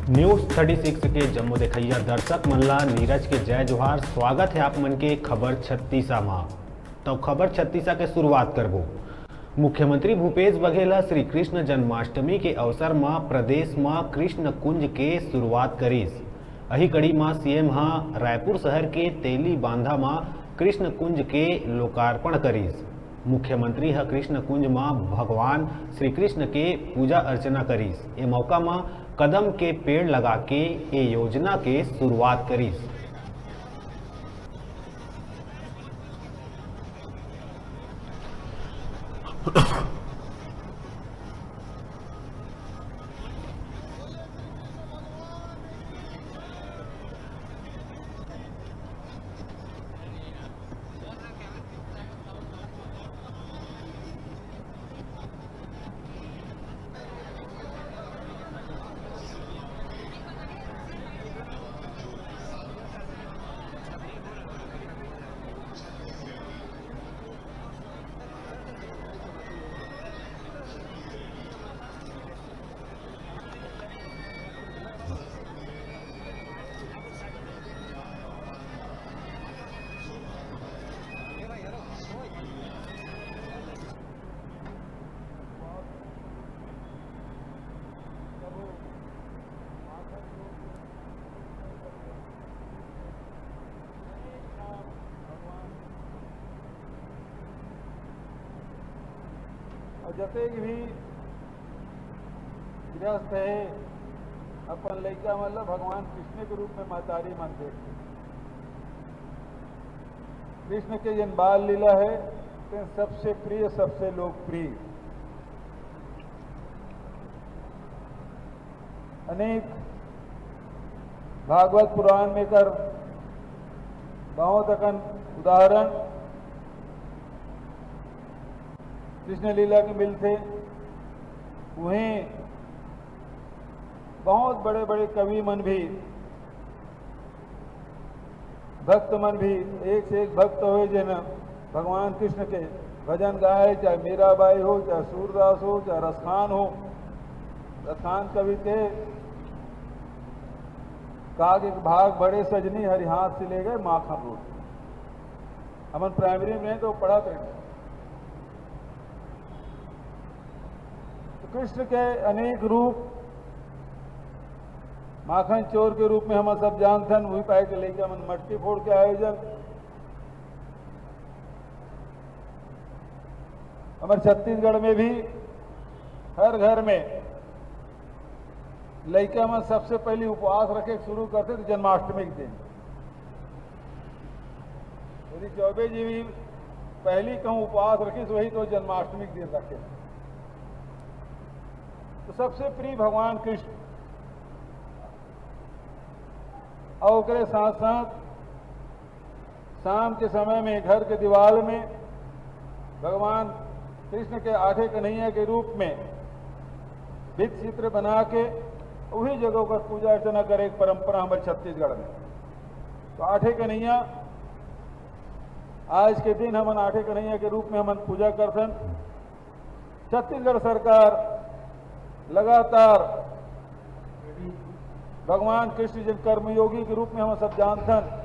News 36 के जम्मू देखैया दर्शक मनला नीरज के जय जोहार। स्वागत है आप मन के खबर 36 में। तो खबर 36 के शुरुआत करबो। मुख्यमंत्री भूपेश बघेल श्री कृष्ण जन्माष्टमी के अवसर में प्रदेश में कृष्ण कुंज के शुरुआत करीस। अही कड़ी में सीएम रायपुर शहर के तेली बांधा में कृष्ण कुंज के लोकार्पण करीस। मुख्यमंत्री कृष्ण कुंज में भगवान श्री कृष्ण के पूजा अर्चना करीस। ए मौका में कदम के पेड़ लगा के ये योजना के शुरुआत करीस। और जतेक भी गृहस्थ है अपन लैका मतलब भगवान कृष्ण के रूप में महतारी मन देखते। कृष्ण के जन बाल लीला है तो सबसे प्रिय सबसे लोकप्रिय। अनेक भागवत पुराण में कर बहुत अकन उदाहरण कृष्ण लीला के मिलते। वहीं बहुत बड़े बड़े कवि मन भी भक्त मन भी एक से एक भक्त हुए जिन भगवान कृष्ण के भजन गाए, चाहे मीराबाई हो, चाहे सूरदास हो, चाहे रसखान हो। रसखान कवि थे काग एक भाग बड़े सजनी हरि हाथ से ले गए माखन रोटी। हमन प्राइमरी में तो पढ़ा थे। तो कृष्ण के अनेक रूप माखन चोर के रूप में हम सब जानते हैं। वही पाए के लेके हम मटकी फोड़ के आयोजन हमारे छत्तीसगढ़ में भी हर घर में लड़का में सबसे पहले उपवास रखे शुरू करते थे जन्माष्टमी के दिन। यदि 24 जी भी पहली कहूं उपवास रखी तो वही तो जन्माष्टमी के दिन रखे। तो सबसे प्रिय भगवान कृष्ण और साथ साथ शाम के समय में घर के दीवार में भगवान कृष्ण के आठे कन्हैया के रूप में भित्ति चित्र बना के वही जगहों पर पूजा अर्चना करे एक परंपरा हमारे छत्तीसगढ़ में। तो आठे कन्हैया आज के दिन हम आठे कन्हैया के रूप में हम पूजा करते हैं। छत्तीसगढ़ सरकार लगातार भगवान कृष्ण जिन कर्मयोगी के रूप में हम सब जानते हैं